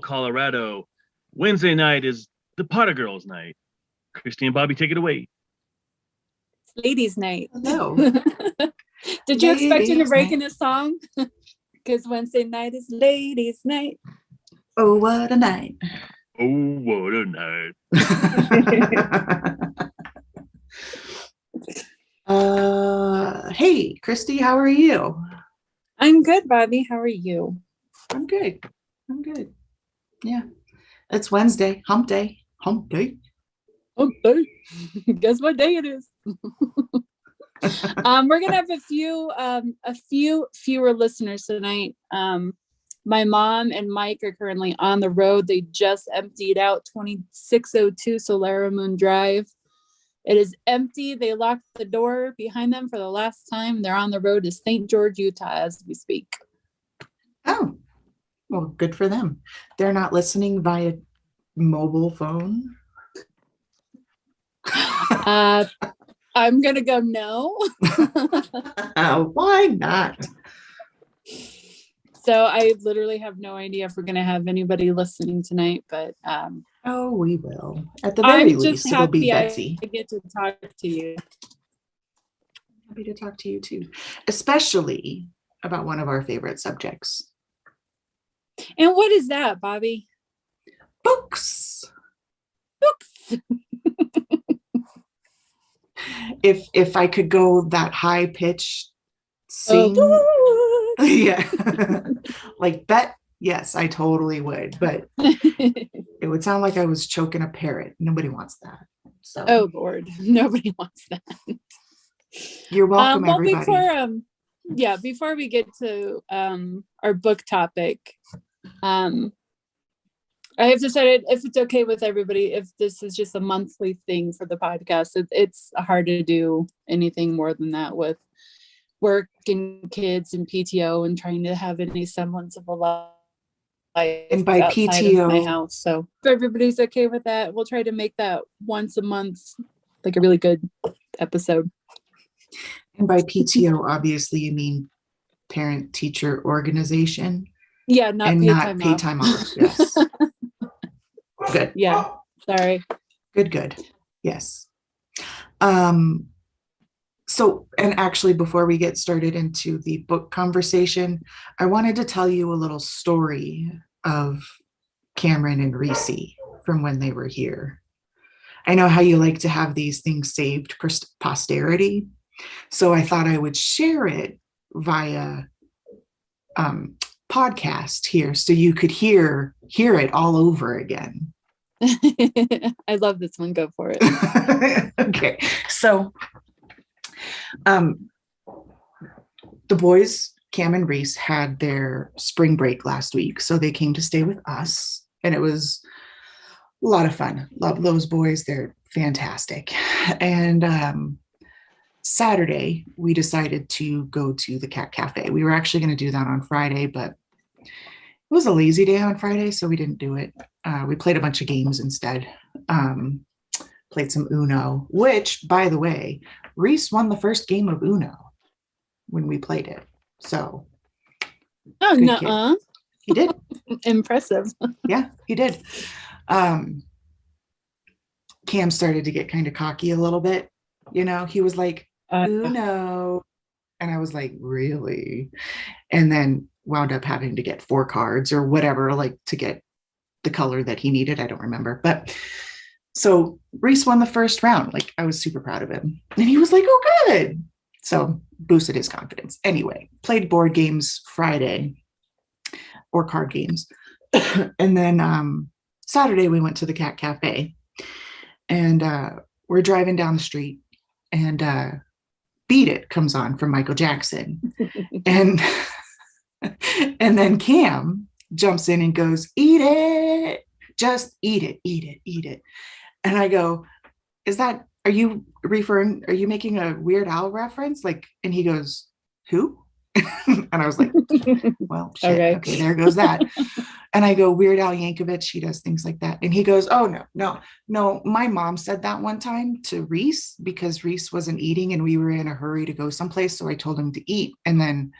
Colorado. Wednesday night is the Potter Girls night. Christy and Bobby, take it away. Ladies' night. No. Did you expect him to break night. in a song? Because Wednesday night is ladies' night. Oh, what a night. Oh, what a night. Hey, Christy, how are you? I'm good, Bobby. How are you? I'm good. Yeah. It's Wednesday, hump day. Okay. Guess what day it is? We're gonna have a few fewer listeners tonight. My mom and Mike are currently on the road. They just emptied out 2602 Solara Moon Drive. It is empty. They locked the door behind them for the last time. They're on the road to St. George, Utah as we speak. Oh, well, good for them. They're not listening via mobile phone. I'm gonna go no. Why not? So I literally have no idea if we're gonna have anybody listening tonight, but oh, we will. At the very I'm least, just it'll be happy Betsy. I get to talk to you. Happy to talk to you too, especially about one of our favorite subjects. And what is that, Bobby? Books. Books. If I could go that high pitch sing, yeah, like Bet, yes, I totally would, but it would sound like I was choking a parrot. Nobody wants that. So, oh Lord, nobody wants that. You're welcome, everybody. Before we get to our book topic, I have decided, if it's okay with everybody, if this is just a monthly thing for the podcast. It's hard to do anything more than that with work and kids and PTO and trying to have any semblance of a life. And by PTO, of my house. So if everybody's okay with that, we'll try to make that once a month, like a really good episode. And by PTO, obviously you mean parent teacher organization. Yeah, not paid time off. Yes. Good. Yeah. Sorry. Good. Yes. So, and actually, before we get started into the book conversation, I wanted to tell you a little story of Cameron and Reese from when they were here. I know how you like to have these things saved for posterity, so I thought I would share it via podcast here, so you could hear it all over again. I love this one. Go for it. Okay, so the boys, Cam and Reese, had their spring break last week, so they came to stay with us, and it was a lot of fun. Love those boys. They're fantastic. And Saturday, we decided to go to the Cat Cafe. We were actually going to do that on Friday, but it was a lazy day on Friday, so we didn't do it. We played a bunch of games instead. Played some Uno, which, by the way, Reese won the first game of Uno when we played it. So, oh, no, he did. Impressive. Yeah, he did. Cam started to get kind of cocky a little bit. You know, he was like, Uno. And I was like, really? And then wound up having to get 4 cards or whatever, like to get the color that he needed. I don't remember. But so Reese won the first round. Like, I was super proud of him. And he was like, oh, good. So boosted his confidence. Anyway, played board games Friday, or card games. And then Saturday we went to the Cat Cafe, and we're driving down the street, and Beat It comes on from Michael Jackson. and then Cam jumps in and goes, eat it, just eat it, eat it, eat it. And I go, are you making a Weird Al reference? Like, and he goes, who? And I was like, well, shit, okay, there goes that. And I go, Weird Al Yankovic, he does things like that. And he goes, oh, no. My mom said that one time to Reese because Reese wasn't eating and we were in a hurry to go someplace. So I told him to eat. And then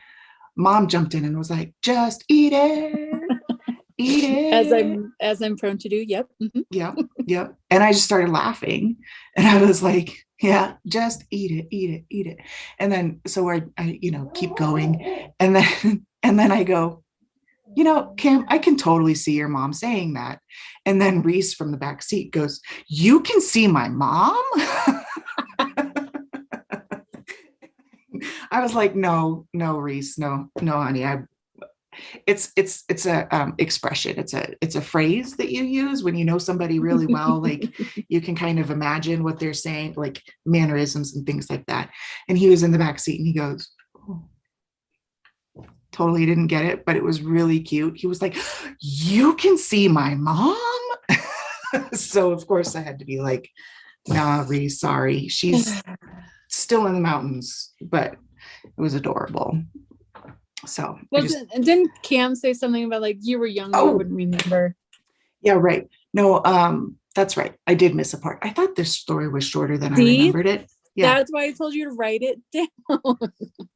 Mom jumped in and was like, just eat it. eat it. As I'm prone to do. Yep. Mhm. Yep. And I just started laughing, and I was like, yeah, just eat it. And then so I keep going, and then I go, Kim, I can totally see your mom saying that. And then Reese from the back seat goes, you can see my mom? I was like, no, Reese, no, honey. It's a expression. It's a phrase that you use when you know somebody really well. Like you can kind of imagine what they're saying, like mannerisms and things like that. And he was in the back seat, and he goes, oh. Totally didn't get it, but it was really cute. He was like, you can see my mom? So of course I had to be like, nah, Reese, sorry. She's still in the mountains, but it was adorable. So and didn't Cam say something about like you were young, you wouldn't remember? Yeah, right. No, that's right. I did miss a part. I thought this story was shorter than I remembered it. Yeah. That's why I told you to write it down.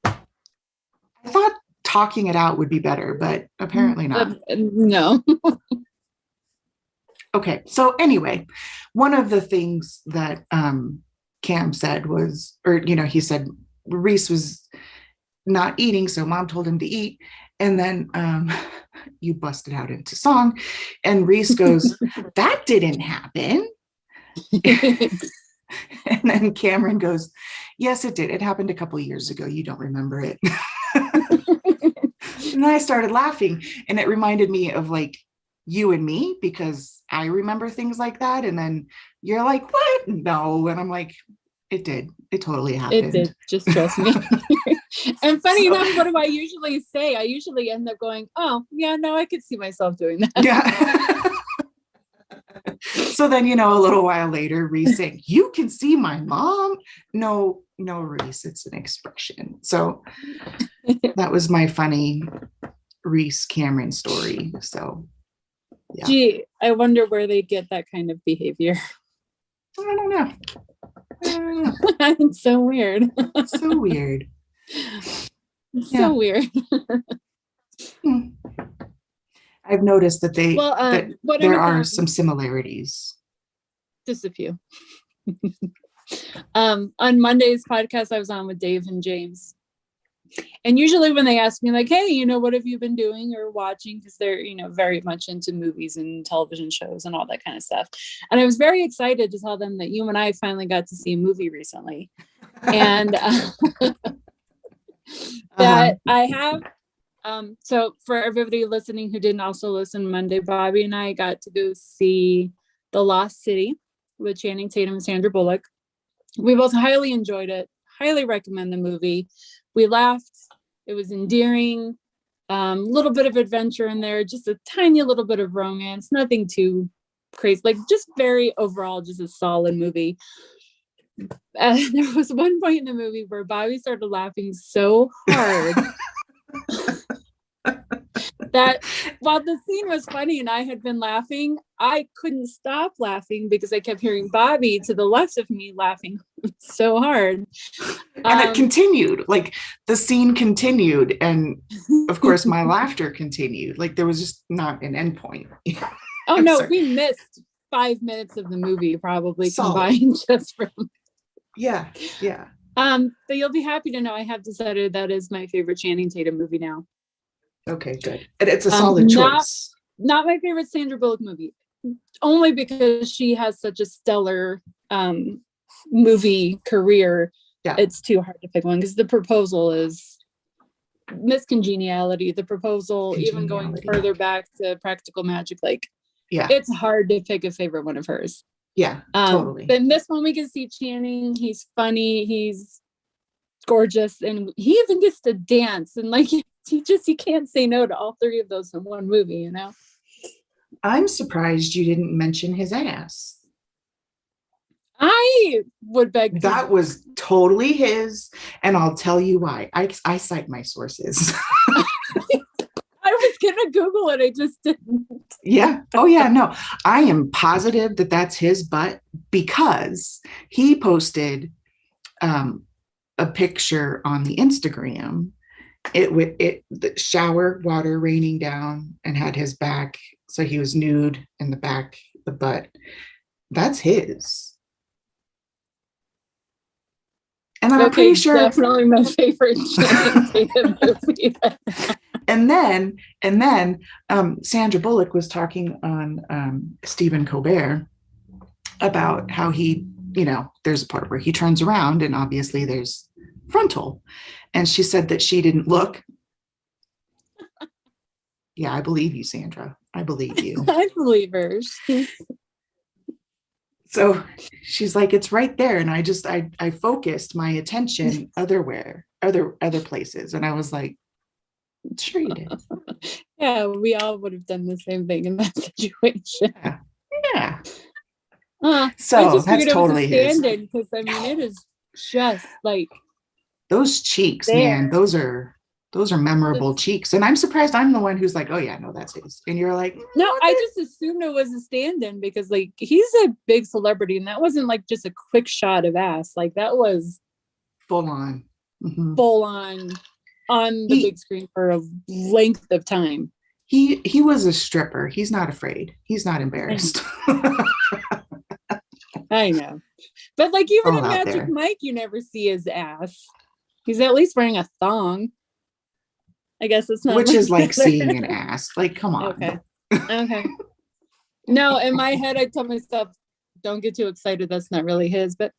I thought talking it out would be better, but apparently not. No. Okay. So anyway, one of the things that Cam said was, he said Reese was not eating, so mom told him to eat. And then you busted out into song, and Reese goes, that didn't happen. And then Cameron goes, yes, it did. It happened a couple of years ago. You don't remember it. And I started laughing, and it reminded me of like you and me, because I remember things like that. And then you're like, what? No. And I'm like, it did. It totally happened. It did. Just trust me. And funny enough, what do I usually say? I usually end up going, oh, yeah, no, I could see myself doing that. Yeah. So then, a little while later, Reese saying, you can see my mom? No, Reese, it's an expression. So that was my funny Reese Cameron story. So, yeah. Gee, I wonder where they get that kind of behavior. I don't know. It's so weird. So weird. So weird. I've noticed that there are some similarities. Just a few. On Monday's podcast, I was on with Dave and James. And usually when they ask me like, hey, what have you been doing or watching? Because they're, very much into movies and television shows and all that kind of stuff. And I was very excited to tell them that you and I finally got to see a movie recently. And that I have. So for everybody listening who didn't also listen Monday, Bobby and I got to go see The Lost City with Channing Tatum and Sandra Bullock. We both highly enjoyed it. Highly recommend the movie. We laughed. It was endearing. Little bit of adventure in there. Just a tiny little bit of romance. Nothing too crazy. Like just very overall, just a solid movie. There was one point in the movie where Bobby started laughing so hard that while the scene was funny and I had been laughing, I couldn't stop laughing because I kept hearing Bobby to the left of me laughing so hard. And it continued, like the scene continued. And of course, my laughter continued. Like there was just not an end point. Oh, no, sorry. We missed 5 minutes of the movie probably combined just from. Yeah. But you'll be happy to know I have decided that is my favorite Channing Tatum movie now. Okay, good. And it's a solid choice. Not my favorite Sandra Bullock movie, only because she has such a stellar movie career. Yeah. It's too hard to pick one because The Proposal is Miss Congeniality. The Proposal, even going further back to Practical Magic, it's hard to pick a favorite one of hers. Yeah, totally. But in this one, we can see Channing. He's funny. He's gorgeous, and he even gets to dance. And you can't say no to all three of those in one movie. I'm surprised you didn't mention his ass. I would beg. That was totally his, and I'll tell you why. I cite my sources. I was gonna Google it. I just didn't. Yeah. Oh yeah. No, I am positive that that's his butt because he posted a picture on the Instagram the shower water raining down and had his back, so he was nude in the back, the butt. That's his. And then I'm pretty sure definitely my favorite Channing Tatum movie. and then Sandra Bullock was talking on Stephen Colbert about how he, there's a part where he turns around and obviously there's frontal. And she said that she didn't look. Yeah, I believe you, Sandra. I believe you. I believe her. So she's like, it's right there. And I focused my attention other places. And I was like, sure you did. Yeah, we all would have done the same thing in that situation. Yeah. So I just that's totally his. Because I mean, it is just like those cheeks, man. Those are memorable cheeks. And I'm surprised I'm the one who's like, oh yeah, no, that's his. And you're like, no, I just assumed it was a stand-in because like he's a big celebrity and that wasn't like just a quick shot of ass. Like that was full on. Mm-hmm. Full on the big screen for a length of time. He was a stripper. He's not afraid. He's not embarrassed. I know. But like even in Magic Mike, you never see his ass. He's at least wearing a thong. I guess it's not. Which is like seeing an ass. Like, come on. Okay. No, in my head, I tell myself, don't get too excited. That's not really his. But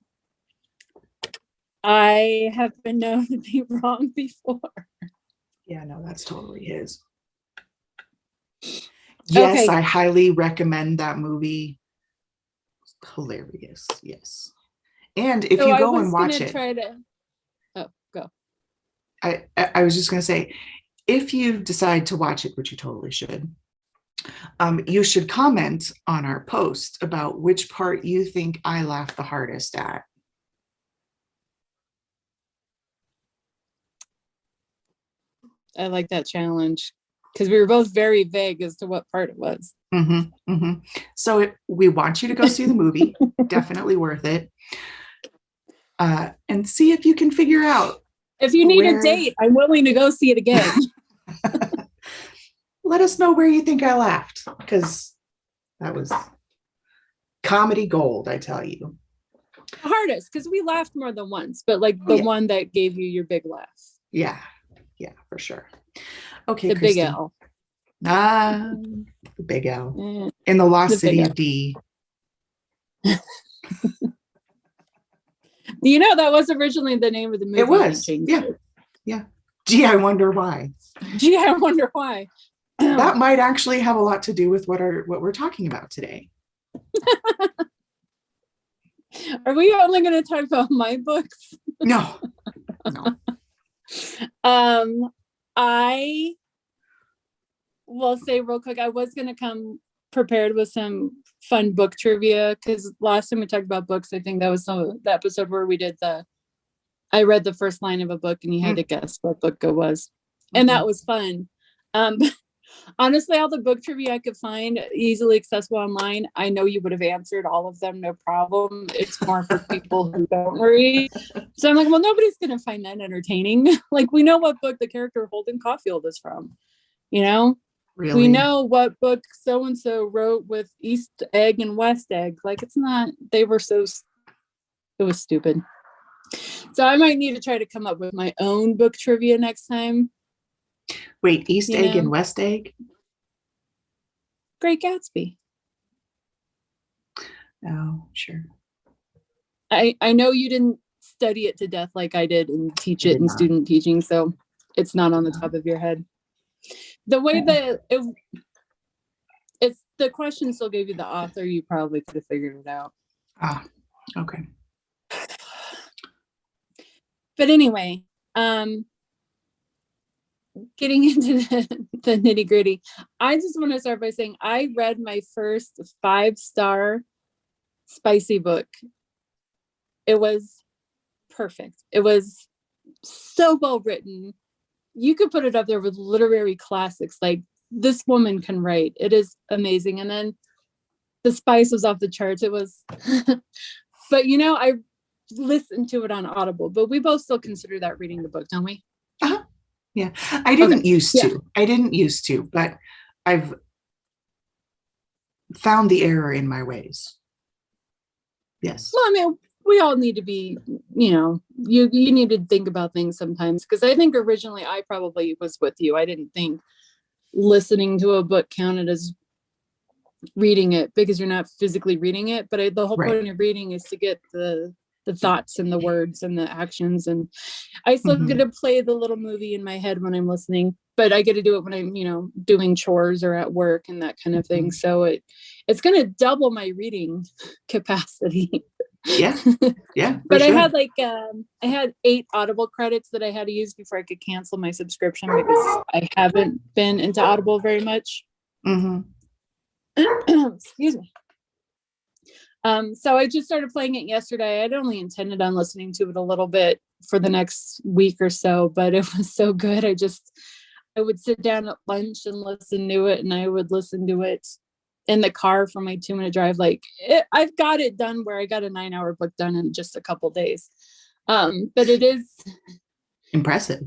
I have been known to be wrong before. Yeah, no, that's totally his. Yes, I highly recommend that movie. Hilarious. Yes. And if you go and watch it. Go. I was just going to say, if you decide to watch it, which you totally should, you should comment on our post about which part you think I laughed the hardest at. I like that challenge because we were both very vague as to what part it was. Mm-hmm, mm-hmm. So we want you to go see the movie. Definitely worth it. And see if you can figure out. If you need a date, I'm willing to go see it again. Let us know where you think I laughed, because that was comedy gold, I tell you. Hardest, because we laughed more than once, but like the one that gave you your big laugh. Yeah, for sure. Okay, the Christy. Big L. The Big L. In the Lost City of D. You know, that was originally the name of the movie. It was. Yeah. Gee, I wonder why. That might actually have a lot to do with what we're talking about today. Are we only going to talk about my books? No. I will say real quick, I was going to come prepared with some fun book trivia because last time we talked about books, I think that was the episode where we did I read the first line of a book and you had to guess what book it was. And that was fun. Honestly, all the book trivia I could find easily accessible online, I know you would have answered all of them, no problem. It's more for people who don't read. So I'm like, well, nobody's going to find that entertaining. Like, we know what book the character Holden Caulfield is from, you know? Really? We know what book so-and-so wrote with East Egg and West Egg. Like, it's not, it was stupid. So I might need to try to come up with my own book trivia next time. Wait, East Egg and West Egg? Great Gatsby. Oh, sure. I know you didn't study it to death like I did and teach it in student teaching, so it's not on the top of your head. The way that it's the question still gave you the author, you probably could have figured it out. Ah, okay. But anyway, getting into the nitty gritty, I just want to start by saying I read my first 5-star spicy book. It was perfect. It was so well written. You could put it up there with literary classics. Like, this woman can write. It is amazing. And then the spice was off the charts. It was, but I listened to it on Audible, but we both still consider that reading the book, don't we? Uh-huh. Yeah. I didn't used Yeah. to. I didn't used to, but I've found the error in my ways. Yes. Well, I mean, we all need to be, you need to think about things sometimes, because I think originally I probably was with you. I didn't think listening to a book counted as reading it, because you're not physically reading it. But the whole Right. point of reading is to get the thoughts and the words and the actions. And I still get to play the little movie in my head when I'm listening, but I get to do it when I'm, doing chores or at work and that kind of thing. So it's going to double my reading capacity. Yeah. Yeah. But sure. I had 8 Audible credits that I had to use before I could cancel my subscription, because I haven't been into Audible very much. Excuse me. So I just started playing it yesterday. I'd only intended on listening to it a little bit for the next week or so, but it was so good. I would sit down at lunch and listen to it, and I would listen to it in the car for my 2-minute drive. I've got it done where I got a 9-hour book done in just a couple days. But it is impressive.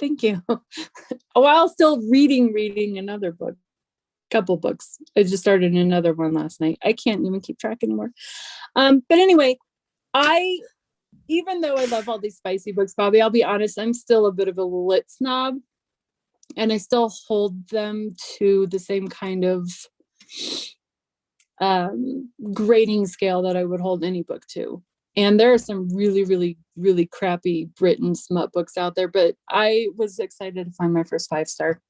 Thank you. While still reading another couple books. I just started another one last night. I can't even keep track anymore. But anyway, even though I love all these spicy books, Bobby, I'll be honest, I'm still a bit of a lit snob, and I still hold them to the same kind of grading scale that I would hold any book to. And there are some really, really, really crappy written smut books out there, but I was excited to find my first 5-star,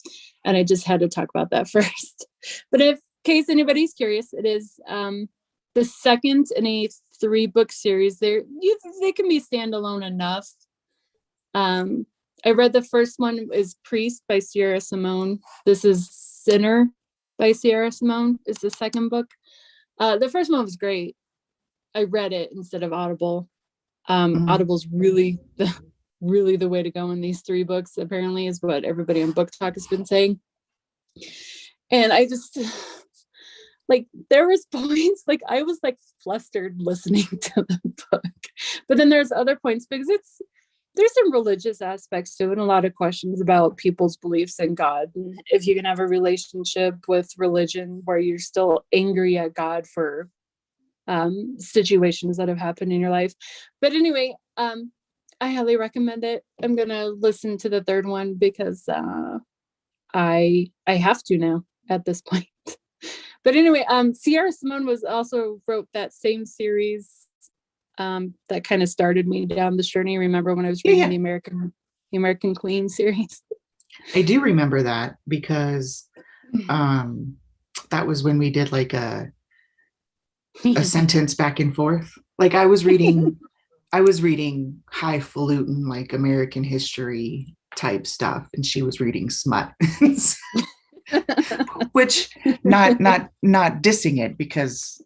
and I just had to talk about that first. But in case anybody's curious, it is the second in a 3-book series. They can be standalone enough. I read the first one is Priest by Sierra Simone. This is Sinner by Sierra Simone is the second book. The first one was great. I read it instead of Audible. Audible's really the way to go in these 3 books, apparently, is what everybody on Book Talk has been saying. And I just there was points I was flustered listening to the book, but then there's other points, because there's some religious aspects to it, and a lot of questions about people's beliefs in God, and if you can have a relationship with religion where you're still angry at God for situations that have happened in your life. But anyway, I highly recommend it. I'm gonna listen to the 3rd one because I have to now at this point. But anyway, Sierra Simone also wrote that same series that kind of started me down this journey. Remember when I was reading the American Queen series? I do remember that, because that was when we did a sentence back and forth. I was reading highfalutin American history type stuff, and she was reading smut. Which not dissing it, because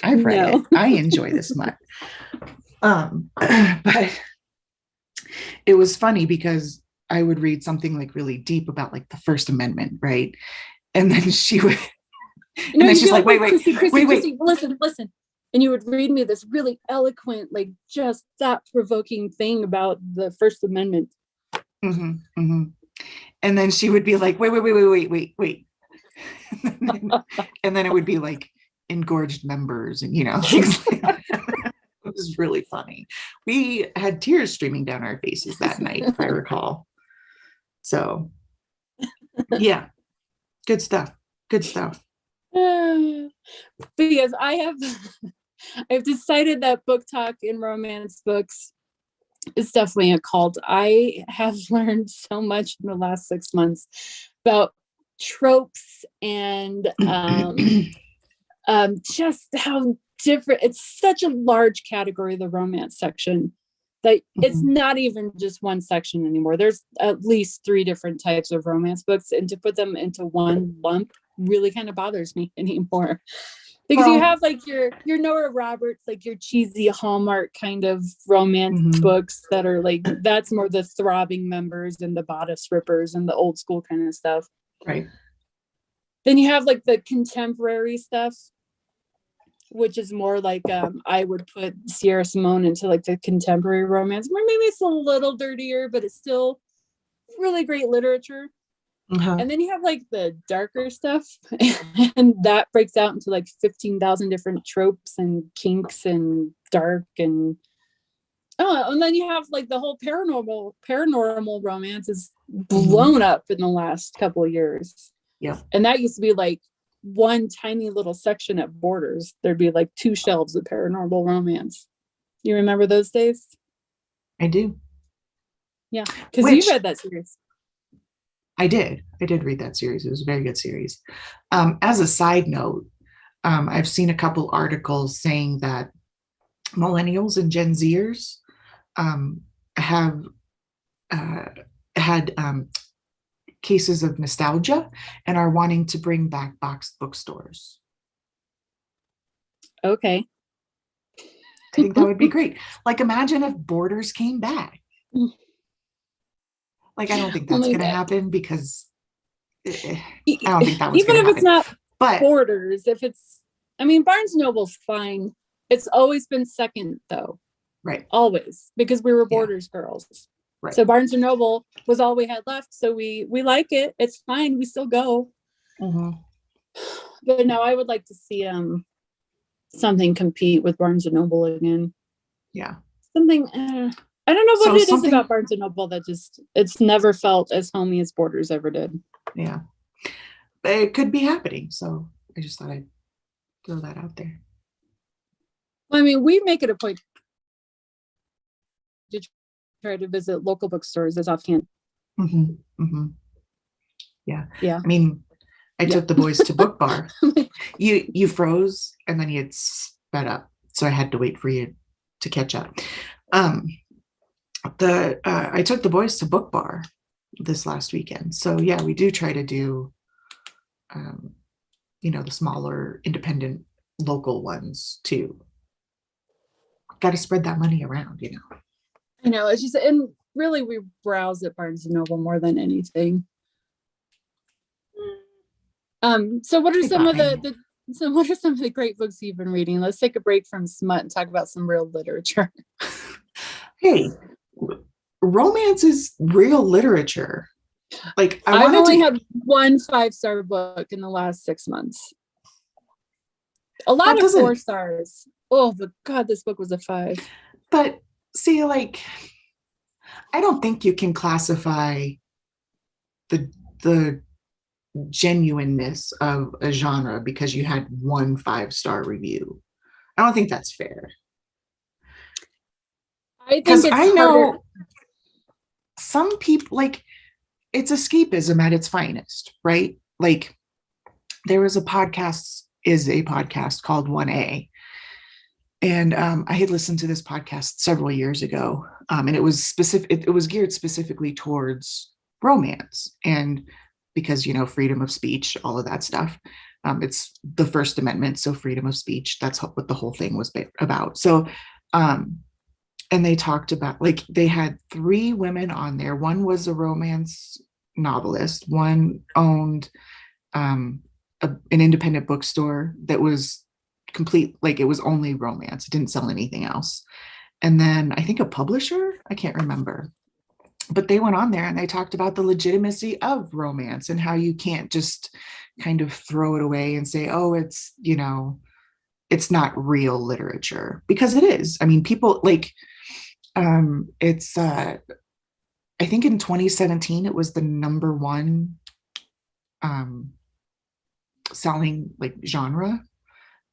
I've read it. I enjoy the smut. But it was funny because I would read something really deep about the First Amendment, right? And then she would, and then she's like, wait, Chrissy, listen. And you would read me this really eloquent, just thought-provoking thing about the First Amendment. And then she would be like, wait. And then it would be engorged members, and it was really funny. We had tears streaming down our faces that night, if I recall. So yeah, good stuff. Because I've decided that book talk in romance books is definitely a cult. I have learned so much in the last 6 months about tropes and just how different. It's such a large category, the romance section, that it's not even just one section anymore. There's at least 3 different types of romance books, and to put them into one lump really kind of bothers me anymore. Because you have your Nora Roberts, your cheesy Hallmark kind of romance books that are that's more the throbbing members and the bodice rippers and the old school kind of stuff. Right. Then you have the contemporary stuff, which is more like I would put Sierra Simone into like the contemporary romance, where maybe it's a little dirtier, but it's still really great literature. Uh-huh. And then you have like the darker stuff, and that breaks out into like 15,000 different tropes and kinks and dark and and then you have like the whole paranormal romance is blown up in the last couple of years. Yeah. And that used to be like one tiny little section at Borders. There'd be like 2 shelves of paranormal romance. You remember those days? I do. Yeah, because you read that series. I did read that series. It was a very good series. As a side note, I've seen a couple articles saying that millennials and Gen Zers have had cases of nostalgia and are wanting to bring back boxed bookstores. Okay. I think that would be great. Like, imagine if Borders came back. Like, I don't think that's going to happen because I don't think that was going to happen. Even if it's not Borders, if it's, I mean, Barnes Noble's fine. It's always been second though. Right. Always, because we were Borders girls. Right. So Barnes and Noble was all we had left. So we like it. It's fine. We still go. But no, I would like to see something compete with Barnes and Noble again. Yeah. Something. I don't know what it is about Barnes and Noble that just, it's never felt as homey as Borders ever did. Yeah. But it could be happening. So I just thought I'd throw that out there. I mean, we make it a point to try to visit local bookstores as often. Yeah. Yeah. I mean, I took the boys to Book Bar. You froze and then you sped up. So I had to wait for you to catch up. I took the boys to Book Bar this last weekend. So yeah, we do try to do, the smaller independent local ones too. Got to spread that money around, I know, it's just, and really we browse at Barnes and Noble more than anything. So what are some of the great books you've been reading? Let's take a break from smut and talk about some real literature. Hey, romance is real literature. Like, I've only had 1 5-star book in the last 6 months. A lot of 4 stars. Oh, but God, this book was a 5. But see, like, I don't think you can classify the genuineness of a genre because you had 1 5-star review. I don't think that's fair. Because I know some people, like, it's escapism at its finest, right? Like, there is a podcast called 1A. And I had listened to this podcast several years ago. And it was geared specifically towards romance. And because, freedom of speech, all of that stuff. It's the First Amendment. So freedom of speech, that's what the whole thing was about. So, and they talked about, like, they had 3 women on there. One was a romance novelist. One owned an independent bookstore that was complete, like, it was only romance. It didn't sell anything else. And then I think a publisher, I can't remember. But they went on there and they talked about the legitimacy of romance and how you can't just kind of throw it away and say, oh, it's, it's not real literature, because it is. I mean, people, like, it's I think in 2017 it was the #1 selling, like, genre,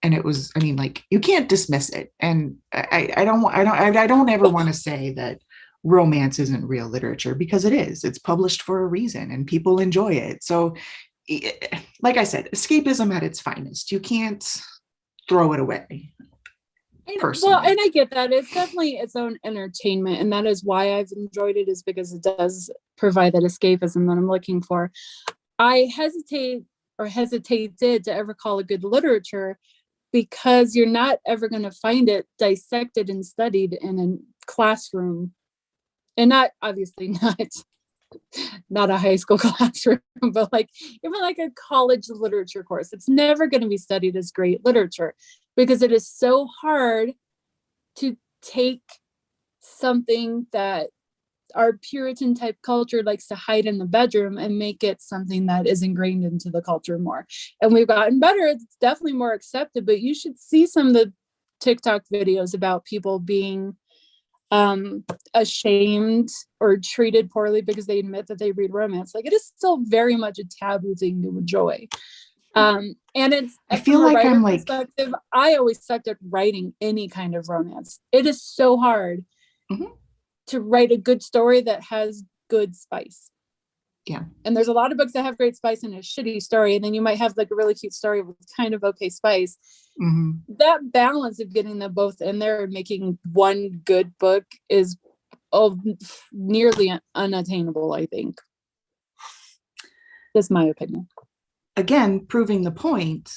and it was, I mean, like, you can't dismiss it. And I don't ever want to say that romance isn't real literature, because it is. It's published for a reason and people enjoy it. So, like I said, escapism at its finest. You can't throw it away. Personally. Well, and I get that. It's definitely its own entertainment, and that is why I've enjoyed it, is because it does provide that escapism that I'm looking for. I hesitated to ever call it good literature, because you're not ever going to find it dissected and studied in a classroom, and not, obviously not not a high school classroom, but like even like a college literature course. It's never going to be studied as great literature because it is so hard to take something that our Puritan type culture likes to hide in the bedroom and make it something that is ingrained into the culture more. And we've gotten better. It's definitely more accepted, but you should see some of the TikTok videos about people being ashamed or treated poorly because they admit that they read romance. Like, it is still very much a taboo thing to enjoy. And it's, I feel like I'm like, perspective, I always sucked at writing any kind of romance. It is so hard to write a good story that has good spice. Yeah. And there's a lot of books that have great spice and a shitty story. And then you might have like a really cute story with kind of okay spice. That balance of getting them both in there and making one good book is nearly unattainable, I think. That's my opinion. Again, proving the point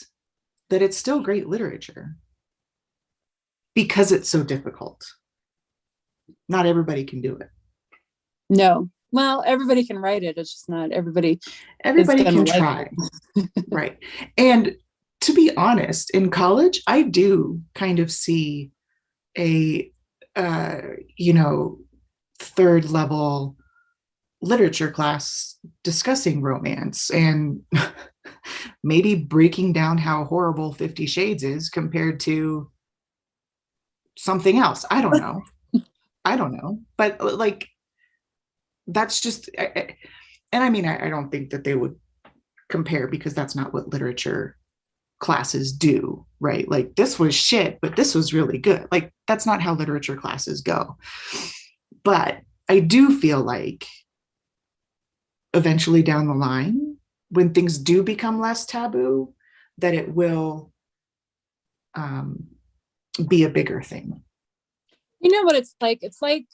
that it's still great literature because it's so difficult. Not everybody can do it. No. Well, everybody can write it. It's just not everybody. Everybody can try. Right. And to be honest, in college, I do kind of see a, third level literature class discussing romance and maybe breaking down how horrible 50 Shades is compared to something else. I don't know. But like, that's just, and I mean, I don't think that they would compare because that's not what literature classes do, right? Like, this was shit, but this was really good. Like, that's not how literature classes go. But I do feel like eventually down the line, when things do become less taboo, that it will be a bigger thing. You know what it's like? It's like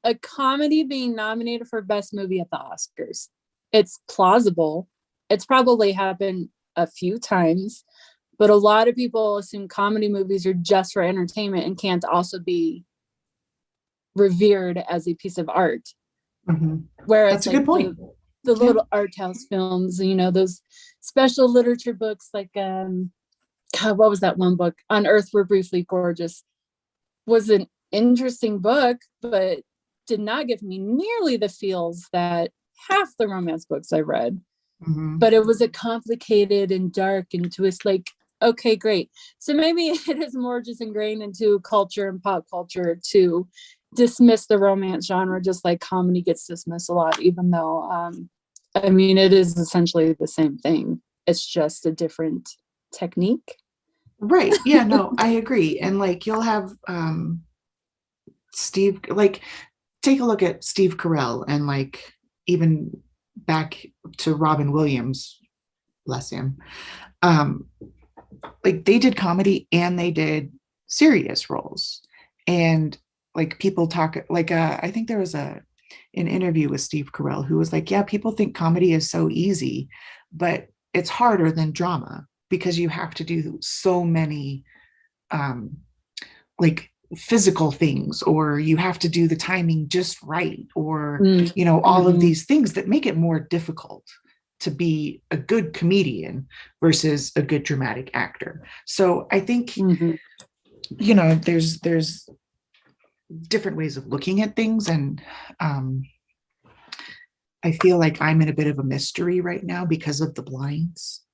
a comedy being nominated for best movie at the Oscars. It's plausible. It's probably happened a few times, but a lot of people assume comedy movies are just for entertainment and can't also be revered as a piece of art. Whereas that's a good point. The little art house films, those special literature books like God, what was that one book? On Earth We're Briefly Gorgeous was an interesting book, but did not give me nearly the feels that half the romance books I read. But it was a complicated and dark and twist, like, okay, great. So maybe it is more just ingrained into culture and pop culture to dismiss the romance genre, just like comedy gets dismissed a lot, even though, I mean, it is essentially the same thing. It's just a different technique. Right. Yeah, no, I agree. And like, you'll have Steve, like, take a look at Steve Carell and like even back to Robin Williams, bless him. Like, they did comedy and they did serious roles. And like, people talk like, I think there was an interview with Steve Carell who was like, yeah, people think comedy is so easy, but it's harder than drama because you have to do so many like physical things, or you have to do the timing just right, or all of these things that make it more difficult to be a good comedian versus a good dramatic actor. So I think there's different ways of looking at things, and I feel like I'm in a bit of a mystery right now because of the blinds.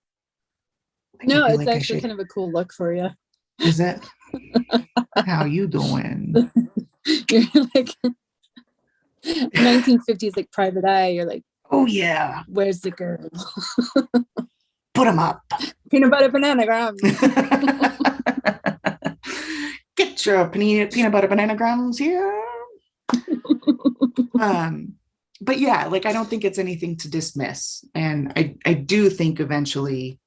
No, it's like actually kind of a cool look for you. Is it? How you doing? You're like 1950s, like Private Eye. You're like, oh yeah. Where's the girl? Put them up. Peanut butter bananagrams. Get your peanut butter bananagrams here. But yeah, like, I don't think it's anything to dismiss, and I do think eventually,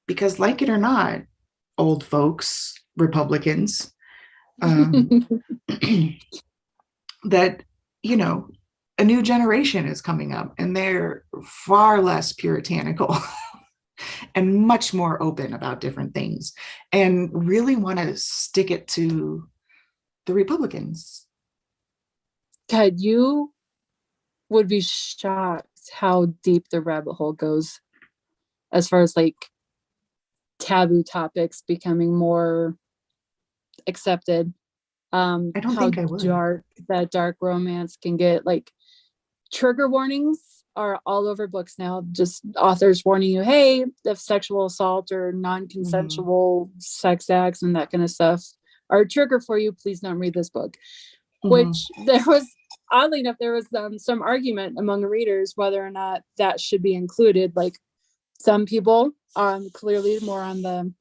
because like it or not, old folks, Republicans, that, a new generation is coming up and they're far less puritanical and much more open about different things and really want to stick it to the Republicans. God, you would be shocked how deep the rabbit hole goes as far as like taboo topics becoming more accepted. I don't How think I would. dark that dark romance can get. Like trigger warnings are all over books now, just authors warning you, hey, if sexual assault or non-consensual sex acts and that kind of stuff are a trigger for you, please don't read this book. Which there was, oddly enough, there was some argument among readers whether or not that should be included. Like some people, clearly more on the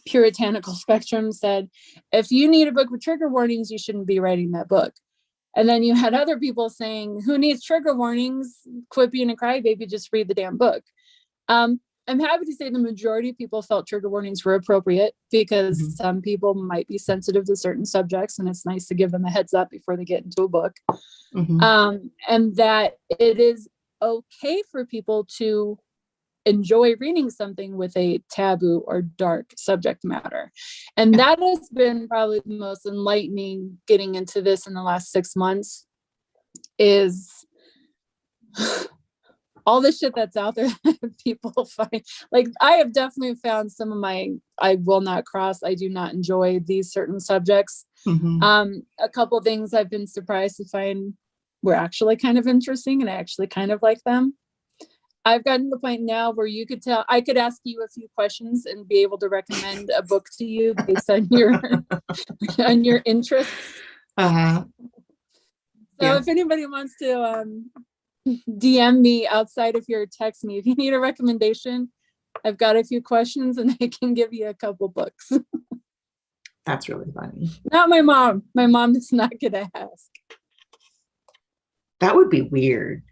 puritanical spectrum, said, if you need a book with trigger warnings, you shouldn't be writing that book. And then you had other people saying, who needs trigger warnings? Quit being a crybaby, just read the damn book. I'm happy to say the majority of people felt trigger warnings were appropriate because some people might be sensitive to certain subjects, and it's nice to give them a heads up before they get into a book. And that it is okay for people to enjoy reading something with a taboo or dark subject matter. And that has been probably the most enlightening getting into this in the last 6 months, is all the shit that's out there that people find. Like I have definitely found some of my, I will not cross, I do not enjoy these certain subjects. A couple of things I've been surprised to find were actually kind of interesting, and I actually kind of like them. I've gotten to the point now where you could tell, I could ask you a few questions and be able to recommend a book to you based on your on your interests. So if anybody wants to DM me outside of your text me, if you need a recommendation, I've got a few questions and I can give you a couple books. That's really funny. Not my mom. My mom is not gonna ask. That would be weird.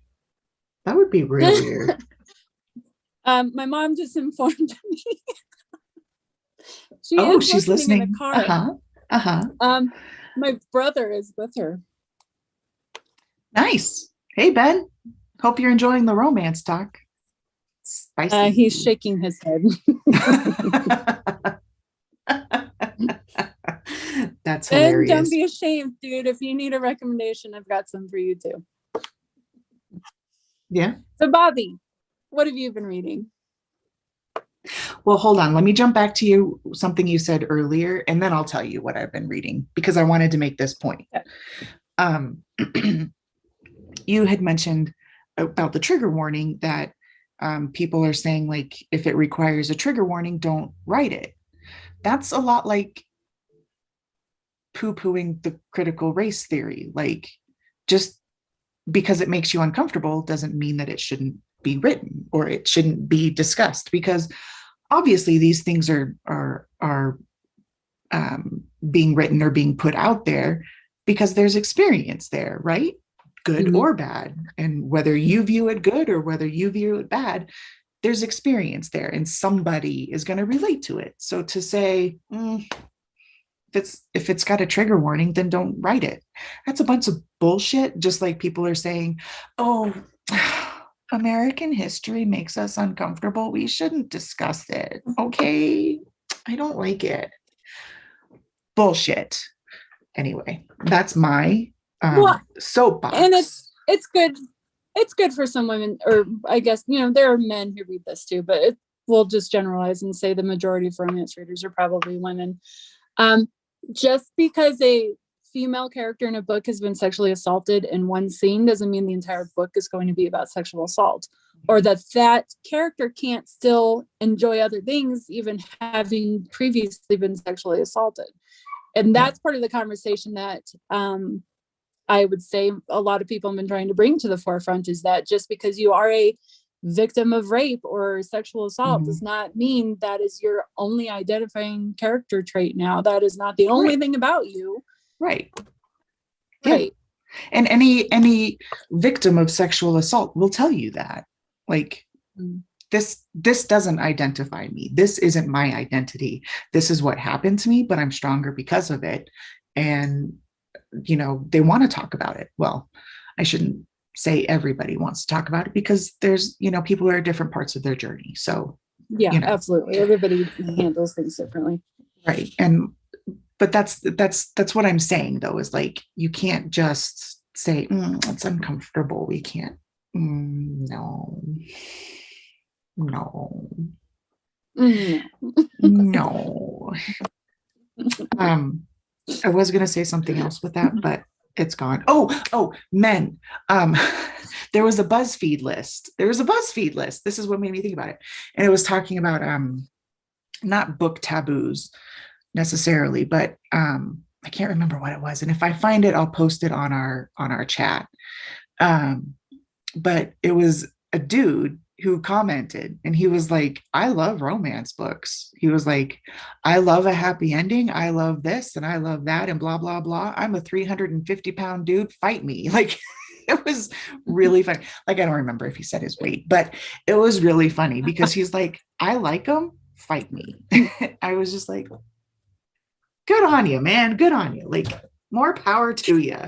That would be real weird. My mom just informed me. She's listening. In the car. My brother is with her. Nice. Hey, Ben. Hope you're enjoying the romance talk. Spicy. He's shaking his head. That's hilarious. And don't be ashamed, dude. If you need a recommendation, I've got some for you too. Yeah. So Bobby, what have you been reading? Well, hold on. Let me jump back to you, something you said earlier, and then I'll tell you what I've been reading because I wanted to make this point. You had mentioned about the trigger warning that people are saying, like, if it requires a trigger warning, don't write it. That's a lot like poo-pooing the critical race theory. Like, just because it makes you uncomfortable doesn't mean that it shouldn't be written or it shouldn't be discussed, because obviously these things are being written or being put out there because there's experience there, right? Good or bad. And whether you view it good or whether you view it bad, there's experience there and somebody is going to relate to it. So to say, if it's got a trigger warning, then don't write it. That's a bunch of bullshit. Just like people are saying, oh, American history makes us uncomfortable. We shouldn't discuss it. Okay. I don't like it. Bullshit. Anyway, that's my soapbox. And it's good. It's good for some women, or I guess, there are men who read this too, but we'll just generalize and say the majority of romance readers are probably women. Just because a female character in a book has been sexually assaulted in one scene doesn't mean the entire book is going to be about sexual assault, or that character can't still enjoy other things, even having previously been sexually assaulted. And that's part of the conversation that I would say a lot of people have been trying to bring to the forefront, is that just because you are a victim of rape or sexual assault does not mean that is your only identifying character trait now. That is not the only thing about you. Right. Right. Yeah. And any victim of sexual assault will tell you that. Like, this doesn't identify me. This isn't my identity. This is what happened to me, but I'm stronger because of it. And, they want to talk about it. Well, I shouldn't say everybody wants to talk about it, because there's, people are at different parts of their journey. So yeah, absolutely. Everybody handles things differently. Right. But that's what I'm saying though, is like, you can't just say, it's uncomfortable. We can't. No. No. Mm. No. I was gonna say something else with that, but it's gone. Oh, men. There was a BuzzFeed list. This is what made me think about it. And it was talking about not book taboos necessarily, but I can't remember what it was. And if I find it, I'll post it on our chat. But it was a dude who commented, and he was like, I love romance books. He was like, I love a happy ending. I love this and I love that and blah, blah, blah. I'm a 350-pound dude. Fight me. Like, it was really funny. Like, I don't remember if he said his weight, but it was really funny because he's like, I like them. Fight me. I was just like, good on you, man. Good on you. Like, more power to you.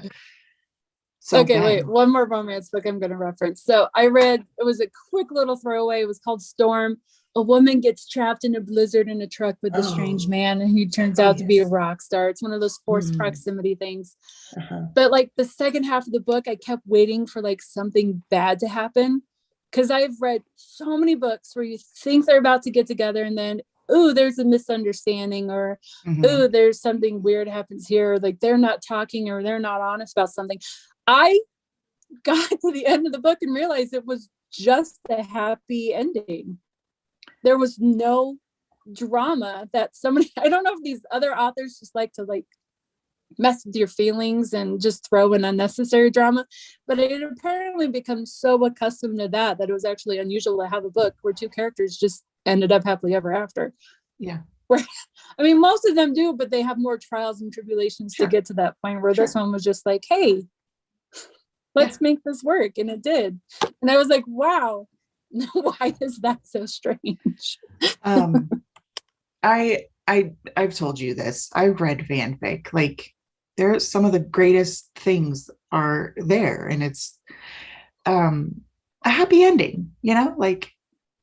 So okay, wait, one more romance book I'm going to reference. So I read, it was a quick little throwaway. It was called Storm. A woman gets trapped in a blizzard in a truck with a strange man, and he turns out to be a rock star. It's one of those forced proximity things. But like the second half of the book, I kept waiting for like something bad to happen, because I've read so many books where you think they're about to get together and then, ooh, there's a misunderstanding, or ooh, there's something weird happens here. Like they're not talking or they're not honest about something. I got to the end of the book and realized it was just a happy ending. There was no drama that somebody, I don't know if these other authors just like to like mess with your feelings and just throw in unnecessary drama, but it apparently becomes so accustomed to that it was actually unusual to have a book where two characters just ended up happily ever after. Yeah. Where, I mean, most of them do, but they have more trials and tribulations to get to that point where this one was just like, hey, let's make this work. And it did. And I was like, wow, why is that so strange? I've told you this. I've read fanfic. Like, there's some of the greatest things are there, and it's a happy ending, you know, like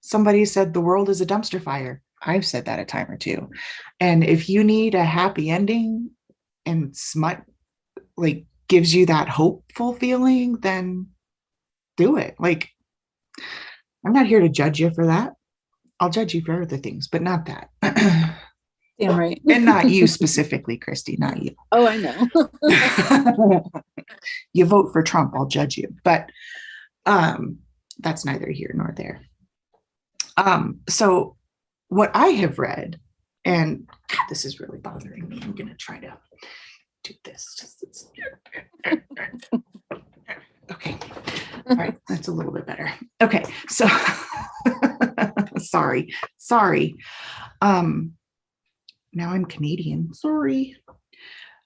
somebody said the world is a dumpster fire. I've said that a time or two. And if you need a happy ending and smut like gives you that hopeful feeling, then do it. Like, I'm not here to judge you for that. I'll judge you for other things, but not that. Damn right. And not you specifically, Christy, not you. Oh, I know. You vote for Trump, I'll judge you. But that's neither here nor there. So what I have read, and God, this is really bothering me. I'm going to try to do this. Okay. All right. That's a little bit better. Okay. So sorry. Now I'm Canadian. Sorry.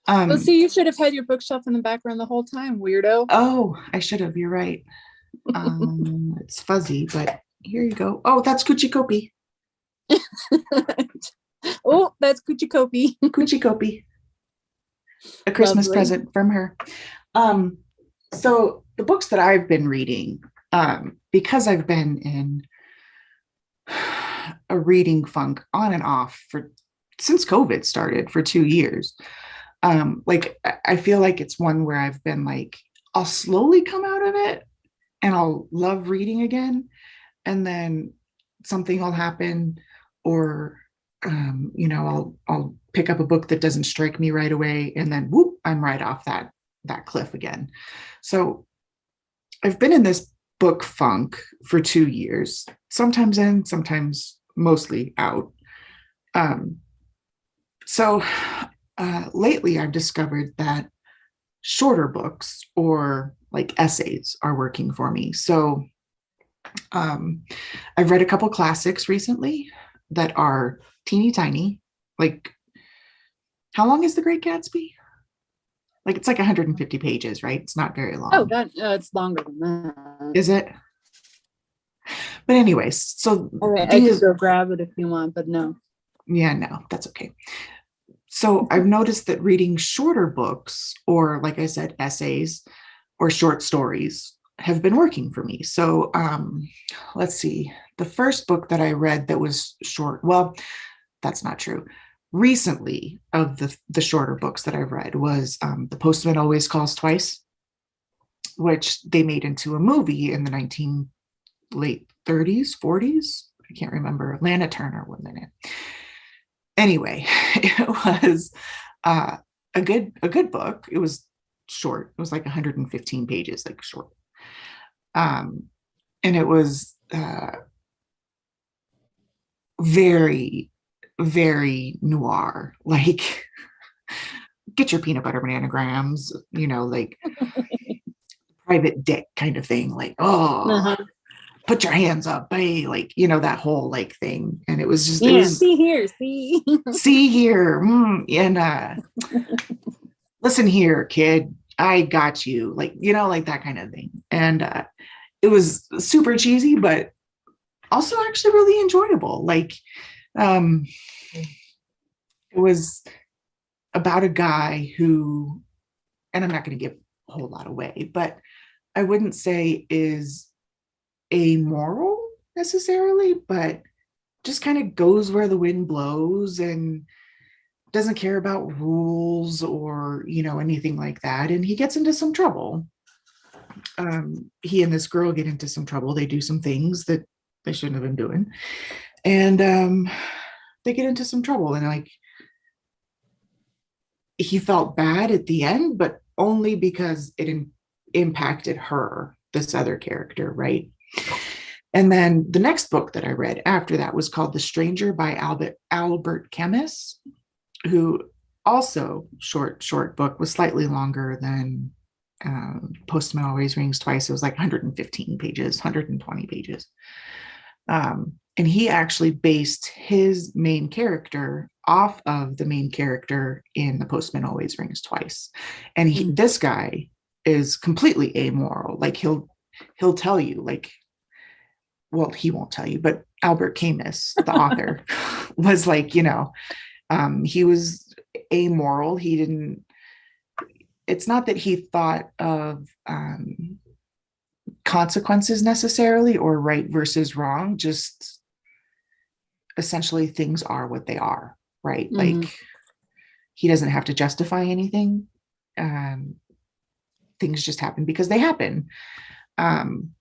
Well, see, you should have had your bookshelf in the background the whole time, weirdo. Oh, I should have. You're right. It's fuzzy, but here you go. Oh, that's Coochie Kopi. Oh, that's Coochie Kopi. Coochie Kopi. A Christmas present from her. So the books that I've been reading, because I've been in a reading funk on and off since COVID started for 2 years. Like, I feel like it's one where I've been like, I'll slowly come out of it and I'll love reading again. And then something will happen, or, you know, I'll pick up a book that doesn't strike me right away. And then whoop, I'm right off that cliff again. So I've been in this book funk for 2 years, sometimes in, sometimes mostly out. So lately I've discovered that shorter books or like essays are working for me. So I've read a couple classics recently that are teeny tiny. Like, how long is The Great Gatsby? Like, it's like 150 pages, right? It's not very long. Oh, God, it's longer than that. Is it? But anyways, so I could go grab it if you want, but no. Yeah, no, that's okay. So I've noticed that reading shorter books, or like I said, essays or short stories, have been working for me. So let's see. The first book that I read that was short, well, that's not true. Recently, of the shorter books that I've read was The Postman Always Calls Twice. which they made into a movie in the late 30s, 40s. I can't remember. Lana Turner was in it. Anyway, it was a good book. It was short. It was like 115 pages, like short. And it was very, very noir. Like, get your peanut butter bananagrams, like private dick kind of thing. Like, put your hands up, hey, like, that whole like thing. And it was just, it was, see here, see here. And listen here, kid, I got you. Like, like that kind of thing. And it was super cheesy, but also actually really enjoyable. Like, it was about a guy who, and I'm not going to give a whole lot away, but I wouldn't say is amoral necessarily, but just kind of goes where the wind blows and doesn't care about rules or, anything like that. And he gets into some trouble. He and this girl get into some trouble. They do some things that they shouldn't have been doing. And they get into some trouble. And like, he felt bad at the end, but only because it impacted her, this other character, right? And then the next book that I read after that was called The Stranger by Albert Camus, who also short book, was slightly longer than Postman Always Rings Twice. It was like 115 pages, 120 pages. And he actually based his main character off of the main character in The Postman Always Rings Twice. And this guy is completely amoral. Like, he'll tell you, like, well, he won't tell you, but Albert Camus, the author, was like, he was amoral. It's not that he thought of consequences necessarily, or right versus wrong, just essentially things are what they are, right? Mm-hmm. Like, he doesn't have to justify anything. Things just happen because they happen. And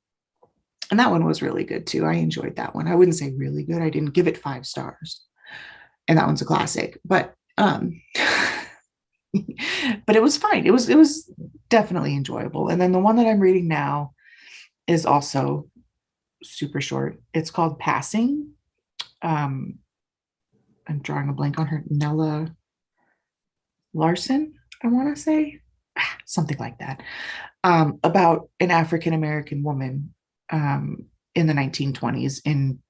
that one was really good too. I enjoyed that one. I wouldn't say really good. I didn't give it 5 stars. And that one's a classic, but but it was fine. It was definitely enjoyable. And then the one that I'm reading now is also super short. It's called Passing. I'm drawing a blank on her. Nella Larson, I want to say, something like that, about an African-American woman in the 1920s in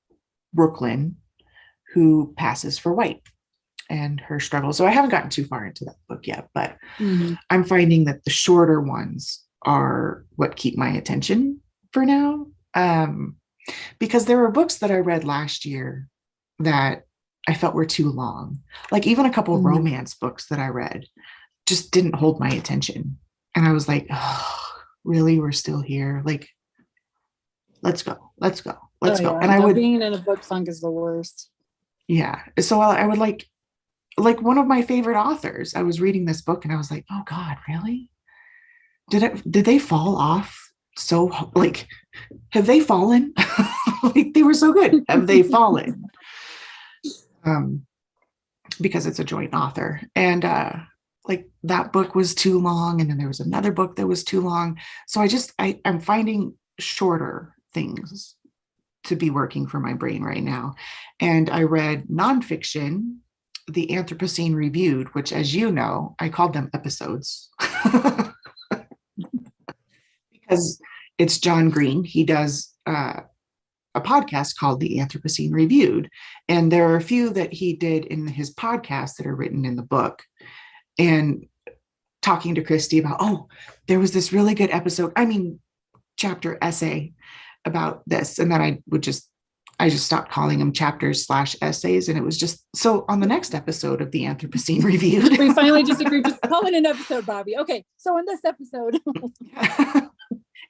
Brooklyn who passes for white, and her struggle. So I haven't gotten too far into that book yet, but I'm finding that the shorter ones are what keep my attention for now. Because there were books that I read last year that I felt were too long. Like, even a couple of romance books that I read just didn't hold my attention. And I was like, oh, really? We're still here? Like, let's go. Yeah. And being in a book funk is the worst. Yeah. So I would like one of my favorite authors. I was reading this book and I was like, oh God, really? Did they fall off? So, like, have they fallen? Like, they were so good. Have they fallen? Because it's a joint author. And like, that book was too long. And then there was another book that was too long. So I'm finding shorter things to be working for my brain right now. And I read nonfiction, The Anthropocene Reviewed, which, as you know, I called them episodes. Because it's John Green. He does a podcast called The Anthropocene Reviewed. And there are a few that he did in his podcast that are written in the book. And talking to Christy about, oh, there was this really good chapter essay about this. And then I just stopped calling them chapters/essays. And it was just, so on the next episode of the Anthropocene Reviewed. We finally just agreed to call it an episode, Bobby. Okay. So in this episode.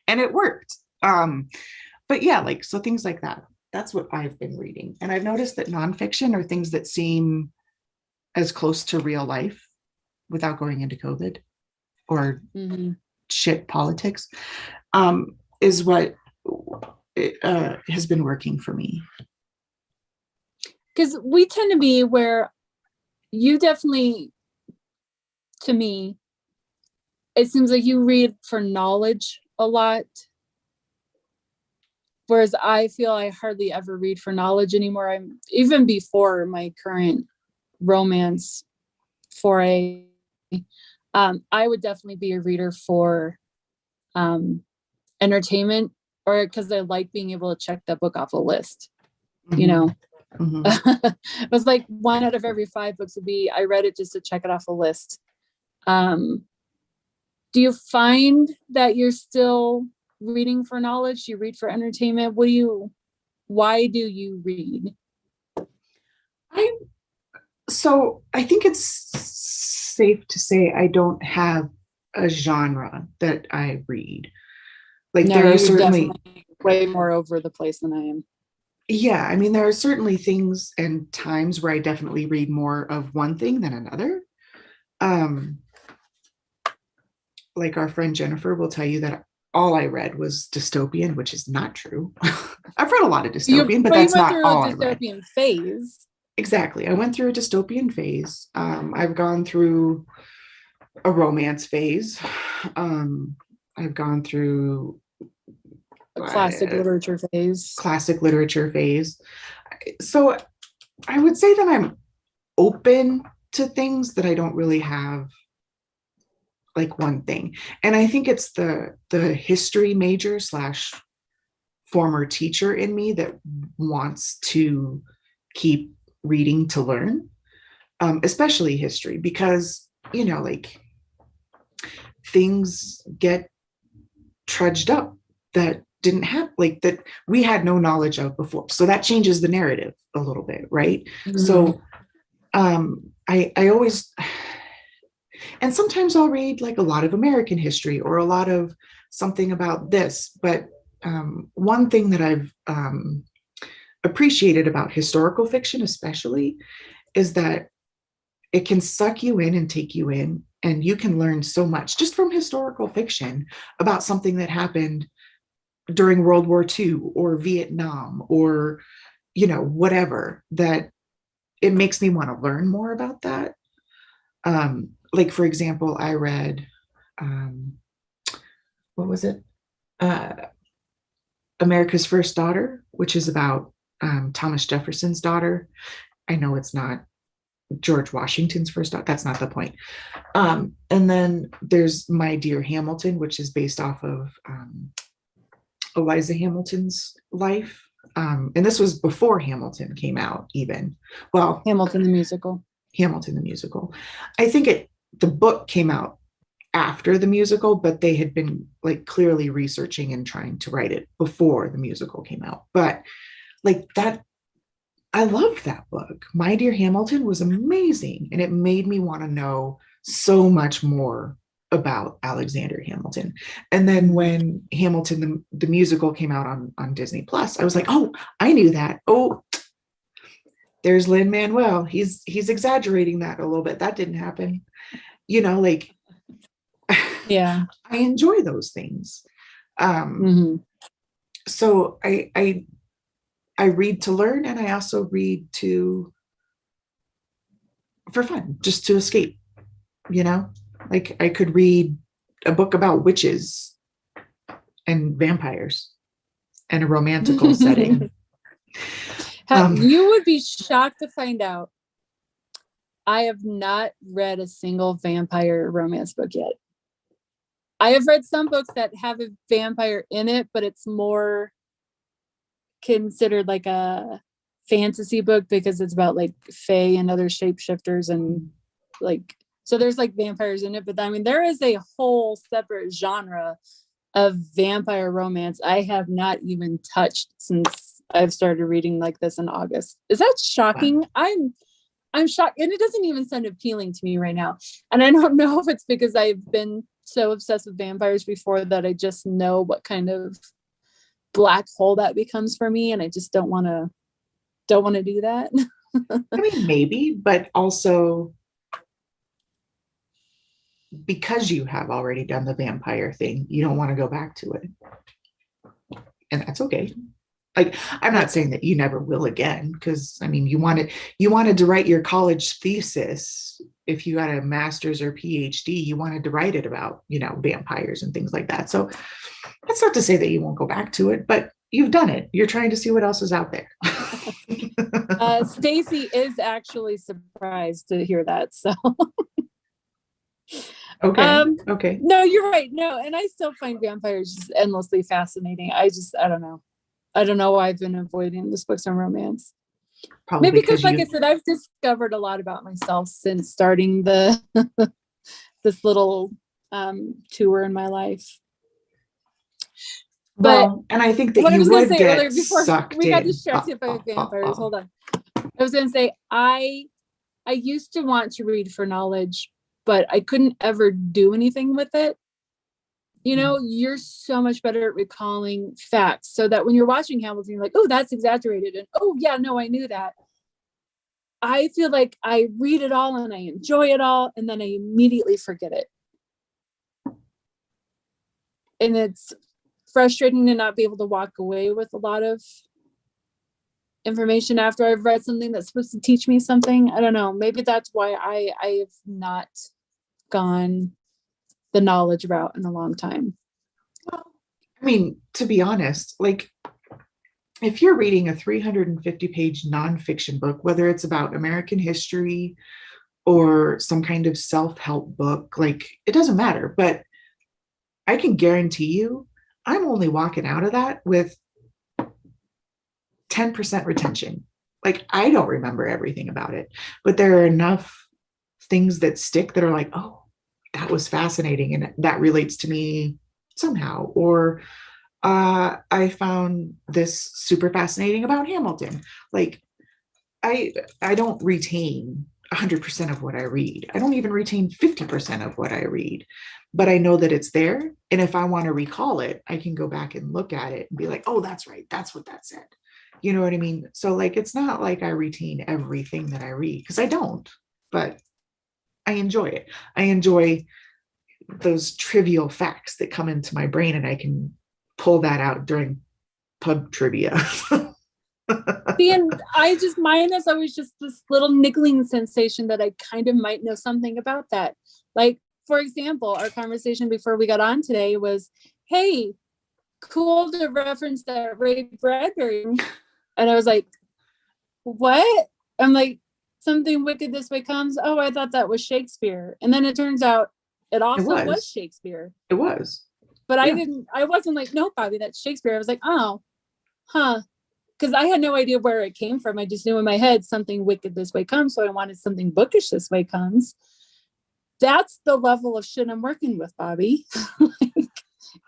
And it worked. But yeah, like, so things like that. That's what I've been reading. And I've noticed that nonfiction are things that seem as close to real life without going into COVID, or shit politics, is what has been working for me. Because we tend to be where you definitely, to me, it seems like you read for knowledge a lot. Whereas I feel I hardly ever read for knowledge anymore. I'm even before my current romance foray. I would definitely be a reader for entertainment, or because I like being able to check that book off a list. You know, it was like 1 out of every 5 books would be I read it just to check it off a list. Do you find that you're still reading for knowledge? Do you read for entertainment? Why do you read? I think it's safe to say I don't have a genre that I read. Like, no, there are you're certainly way more over the place than I am. Yeah, I mean, there are certainly things and times where I definitely read more of one thing than another. Like our friend Jennifer will tell you that all I read was dystopian, which is not true. I've read a lot of dystopian, but that's not all I read. Dystopian phase. Exactly. I went through a dystopian phase. I've gone through a romance phase. I've gone through A classic literature phase. Classic literature phase. So I would say that I'm open to things, that I don't really have like one thing. And I think it's the history major / former teacher in me that wants to keep reading to learn, especially history, because, you know, like, things get trudged up that didn't have, like, that we had no knowledge of before. So that changes the narrative a little bit, right? Mm-hmm. So I always, and sometimes I'll read like a lot of American history or a lot of something about this. But one thing that I've appreciated about historical fiction, especially, is that it can suck you in and take you in, and you can learn so much just from historical fiction about something that happened during World War II or Vietnam or, you know, whatever, that it makes me want to learn more about that. Like, for example, I read, what was it? America's First Daughter, which is about Thomas Jefferson's daughter. I know it's not George Washington's first daughter. That's not the point. And then there's My Dear Hamilton, which is based off of Eliza Hamilton's life. And this was before Hamilton came out, even. Well, Hamilton the musical. I think the book came out after the musical, but they had been like clearly researching and trying to write it before the musical came out. But like that, I loved that book. My Dear Hamilton was amazing, and it made me want to know so much more about Alexander Hamilton. And then when Hamilton the musical came out on Disney Plus, I was like, oh, I knew that. Oh, there's Lin-Manuel. He's exaggerating that a little bit. That didn't happen. You know, like, yeah, I enjoy those things. So I read to learn, and I also read for fun, just to escape, you know? Like, I could read a book about witches and vampires and a romantical setting. You would be shocked to find out I have not read a single vampire romance book yet. I have read some books that have a vampire in it, but it's more considered like a fantasy book because it's about like fae and other shapeshifters, and like, so there's like vampires in it. But I mean, there is a whole separate genre of vampire romance I have not even touched since I've started reading like this in August. Is that shocking? Wow. I'm shocked, and it doesn't even sound appealing to me right now. And I don't know if it's because I've been so obsessed with vampires before that I just know what kind of black hole that becomes for me, and I just don't want to do that. I mean, maybe, but also because you have already done the vampire thing, you don't want to go back to it. And that's okay. Like, I'm not saying that you never will again, because I mean, you wanted to write your college thesis. If you had a master's or PhD, you wanted to write it about, vampires and things like that. So that's not to say that you won't go back to it, but you've done it. You're trying to see what else is out there. Stacy is actually surprised to hear that. So Okay. no, you're right. No, and I still find vampires just endlessly fascinating. I don't know. I don't know why I've been avoiding this books on romance. Probably maybe because, like I said, I've discovered a lot about myself since starting this little tour in my life. Well, and I think that you would get sucked we got in. distracted by vampires. Hold on. I was going to say, I used to want to read for knowledge, but I couldn't ever do anything with it. You're so much better at recalling facts, so that when you're watching Hamilton, you're like, oh, that's exaggerated. And oh yeah, no, I knew that. I feel like I read it all and I enjoy it all, and then I immediately forget it. And it's frustrating to not be able to walk away with a lot of information after I've read something that's supposed to teach me something. I don't know. Maybe that's why I have not gone the knowledge route in a long time. Well, I mean, to be honest, like, if you're reading a 350-page nonfiction book, whether it's about American history or some kind of self-help book, like, it doesn't matter. But I can guarantee you, I'm only walking out of that with 10% retention. Like, I don't remember everything about it, but there are enough things that stick that are like, oh, that was fascinating and that relates to me somehow. Or I found this super fascinating about Hamilton. Like, I don't retain 100% of what I read. I don't even retain 50% of what I read, but I know that it's there. And if I want to recall it, I can go back and look at it and be like, oh, that's right. That's what that said. You know what I mean? So, like, it's not like I retain everything that I read, because I don't, but I enjoy it. I enjoy those trivial facts that come into my brain, and I can pull that out during pub trivia. And mine is always just this little niggling sensation that I kind of might know something about that. Like, for example, our conversation before we got on today was, hey, cool to reference that Ray Bradbury. And I was like, what? I'm like, something wicked this way comes. Oh, I thought that was Shakespeare. And then it turns out it also was Shakespeare. It was. But yeah. I wasn't like, no, Bobby, that's Shakespeare. I was like, oh, huh. Because I had no idea where it came from. I just knew in my head something wicked this way comes. So I wanted something bookish this way comes. That's the level of shit I'm working with, Bobby. Like,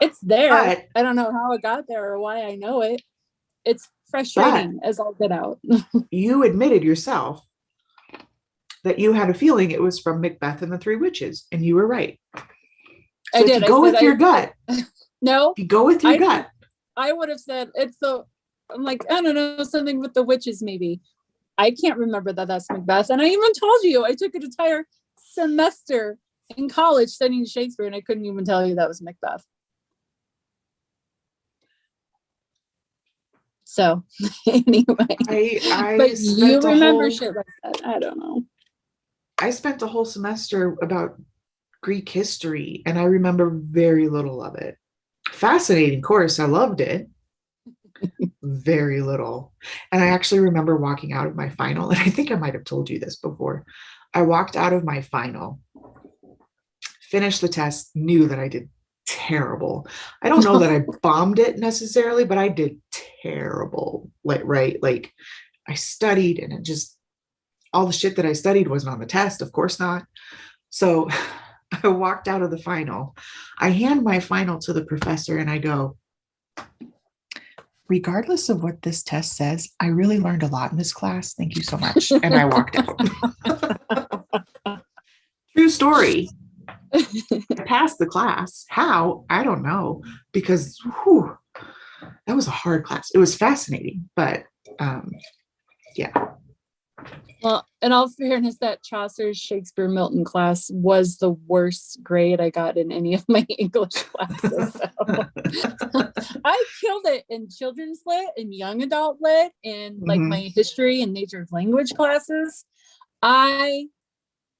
it's there. But I don't know how it got there or why I know it. It's frustrating as all get out. You admitted yourself that you had a feeling it was from Macbeth and the Three Witches, and you were right. So I did. Go with your gut. No. If you go with your gut. I would have said I'm like, I don't know, something with the witches maybe. I can't remember that's Macbeth. And I even told you I took an entire semester in college studying Shakespeare, and I couldn't even tell you that was Macbeth. So anyway, but you remember shit like that. I don't know. I spent a whole semester about Greek history, and I remember very little of it. Fascinating course. I loved it. Very little. And I actually remember walking out of my final, and I think I might have told you this before. I walked out of my final, finished the test, knew that I did terrible. I don't know that I bombed it necessarily, but I did terrible. Like I studied, and it just, all the shit that I studied wasn't on the test. Of course not. So I walked out of the final. I hand my final to the professor and I go, regardless of what this test says, I really learned a lot in this class. Thank you so much. And I walked out. True story. I passed the class. How? I don't know. Because that was a hard class. It was fascinating, but yeah. Well, in all fairness, that Chaucer's Shakespeare Milton class was the worst grade I got in any of my English classes. So. I killed it in children's lit and young adult lit and like my history and nature of language classes. I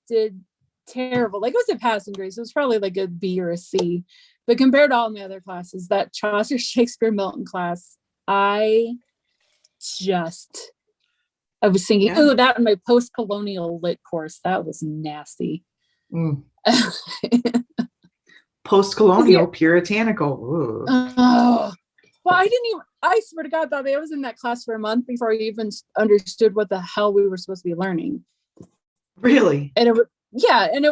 did terrible. Like it was a passing grade, so it was probably like a B or a C. But compared to all my other classes, that Chaucer Shakespeare Milton class, I was thinking, oh, that in my post-colonial lit course, that was nasty. Post-colonial puritanical. Oh, well, I swear to God, Bobby, I was in that class for a month before I even understood what the hell we were supposed to be learning. Really? And it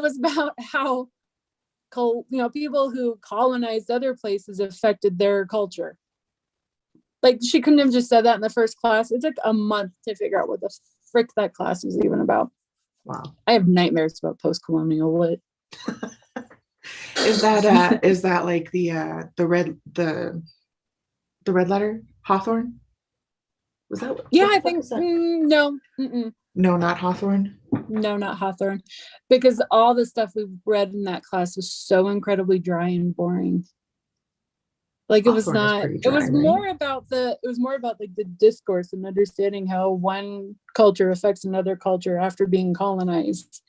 was about how, people who colonized other places affected their culture. Like she couldn't have just said that in the first class. It took a month to figure out what the frick that class was even about. Wow. I have nightmares about post-colonial lit. Is that like the red letter Hawthorne? Was that? Yeah, I think no. No, not Hawthorne. No, not Hawthorne, because all the stuff we read in that class was so incredibly dry and boring. Like it was not. It was more about like the discourse and understanding how one culture affects another culture after being colonized.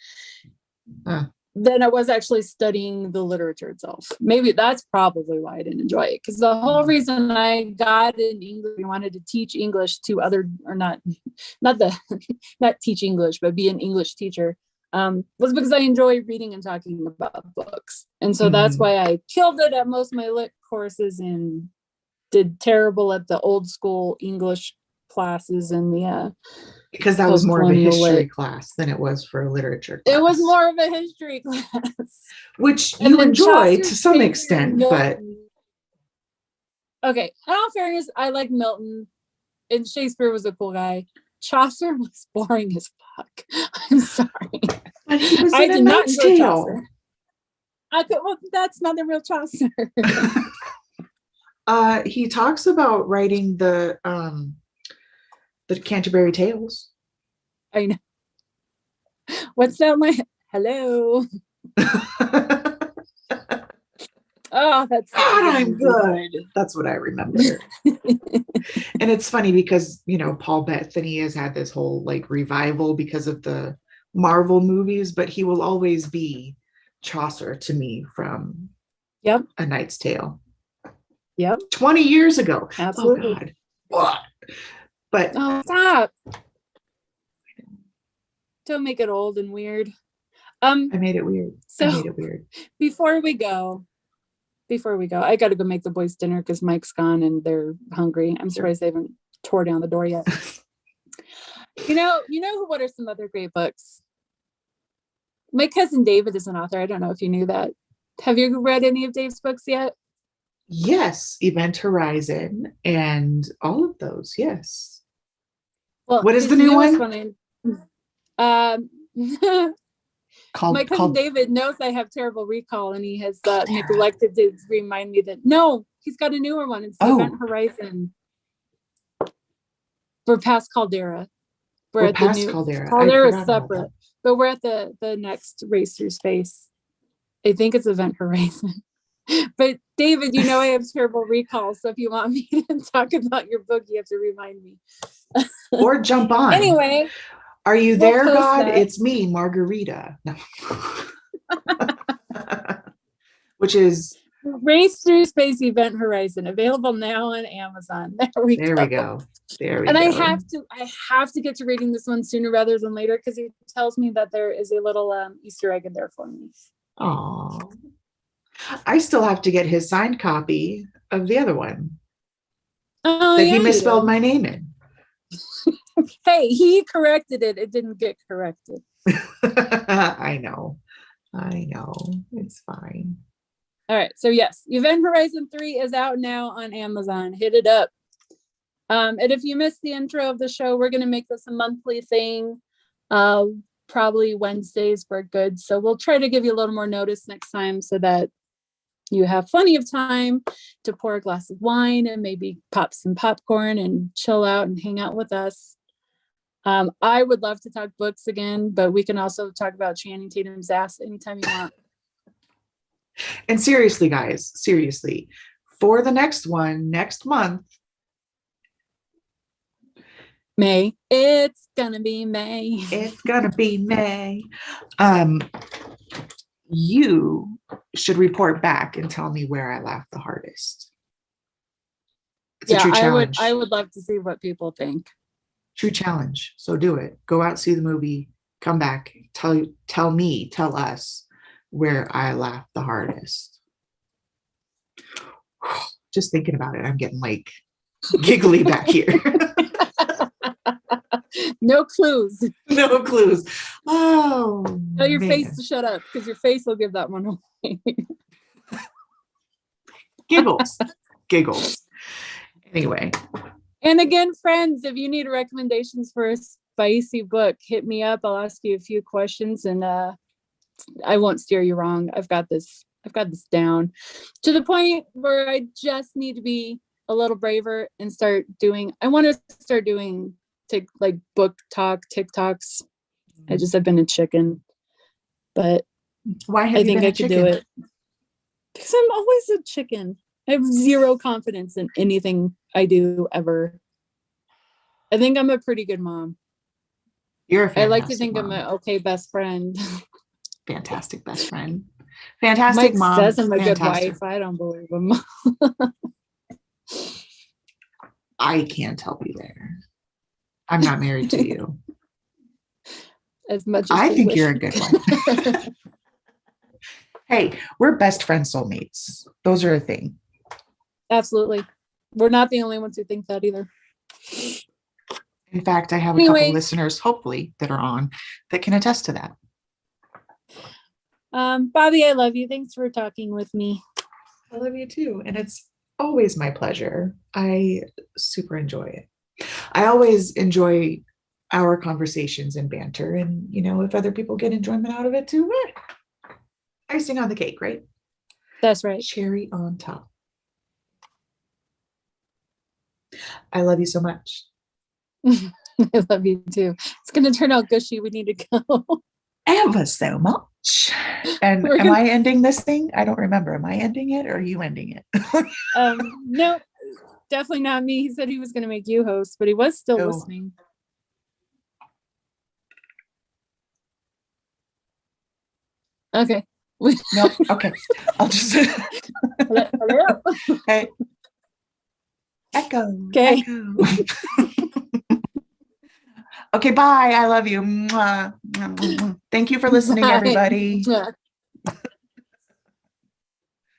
Than I was actually studying the literature itself. Maybe that's probably why I didn't enjoy it. Because the whole reason I got in English, I wanted to teach English to not teach English, but be an English teacher, was because I enjoy reading and talking about books. And so that's why I killed it at most of my lit courses and did terrible at the old school English classes and the because that was more of a history class than it was for a literature class. It was more of a history class. Which you enjoy to some extent, but... Okay, in all fairness, I like Milton, and Shakespeare was a cool guy. Chaucer was boring as fuck. I'm sorry. But he was in A Knight's Tale. Well, that's not the real Chaucer. He talks about writing the Canterbury Tales. I know. What's that? Hello. Oh, that's God, I'm good. That's what I remember. And it's funny because, Paul Bettany has had this whole like revival because of the Marvel movies, but he will always be Chaucer to me from A Knight's Tale. Yep. 20 years ago. Absolutely. Oh, God. What? But stop. Don't make it old and weird. I made it weird. Before we go, I got to go make the boys dinner because Mike's gone and they're hungry. I'm surprised they haven't tore down the door yet. What are some other great books? My cousin David is an author. I don't know if you knew that. Have you read any of Dave's books yet? Yes, Event Horizon and all of those. Yes. Well, what is the new one? My cousin David knows I have terrible recall, and he has neglected to remind me that he's got a newer one. It's Event Horizon. We're past Caldera. We're at the new Caldera. Caldera is separate, but we're at the next Race Through Space. I think it's Event Horizon. But David, I have terrible recall, so if you want me to talk about your book, you have to remind me. Or jump on. Anyway. Are you there, God? That. It's me, Margarita. No. Which is Race Through Space Event Horizon, available now on Amazon. There we go. And I have to get to reading this one sooner rather than later because he tells me that there is a little Easter egg in there for me. Oh, I still have to get his signed copy of the other one that he misspelled my name in. Hey, he corrected it. It didn't get corrected. I know. It's fine. All right. So yes, Event Horizon 3 is out now on Amazon. Hit it up. And if you missed the intro of the show, we're going to make this a monthly thing. Probably Wednesdays we're good. So we'll try to give you a little more notice next time so that you have plenty of time to pour a glass of wine and maybe pop some popcorn and chill out and hang out with us. I would love to talk books again, but we can also talk about Channing Tatum's ass anytime you want. And seriously, guys, seriously, for the next one, next month, May. It's gonna be May. it's gonna be May. You should report back and tell me where I laughed the hardest. It's a true challenge. I would love to see what people think. True challenge. So do it. Go out, see the movie, come back, tell us where I laughed the hardest. Just thinking about it, I'm getting like giggly back here. No clues. No clues. Oh, Tell your man. face to shut up, because your face will give that one away. Giggles. Anyway. And again, friends, if you need recommendations for a spicy book, hit me up. I'll ask you a few questions, and I won't steer you wrong. I've got this down to the point where I just need to be a little braver and I want to start doing like book talk TikToks. I've been a chicken, but why have I you think been I a could chicken? do it because I'm always a chicken. I have zero confidence in anything I do ever. I think I'm a pretty good mom. You're a fantastic I like to think mom. I'm an okay best friend. Fantastic best friend. Fantastic Mike mom. says I'm a good Fantastic. wife. I don't believe him. I can't help you there. I'm not married to you. As much as I we think wish. you're a good one. Hey, we're best friend soulmates. Those are a thing. Absolutely. We're not the only ones who think that either. In fact, I have a couple listeners, hopefully, that are on that can attest to that. Bobby, I love you. Thanks for talking with me. I love you too. And it's always my pleasure. I super enjoy it. I always enjoy our conversations and banter. And, if other people get enjoyment out of it too, icing on the cake, right? That's right. Cherry on top. I love you so much. I love you too. It's going to turn out gushy. We need to go. Ever so much. And am I ending this thing? I don't remember. Am I ending it or are you ending it? No, definitely not me. He said he was going to make you host, but he was still listening. Okay. No, okay. I'll just Hello. Hey. Echo. Okay. Echo. Okay, bye. I love you. Mwah. Thank you for listening, everybody.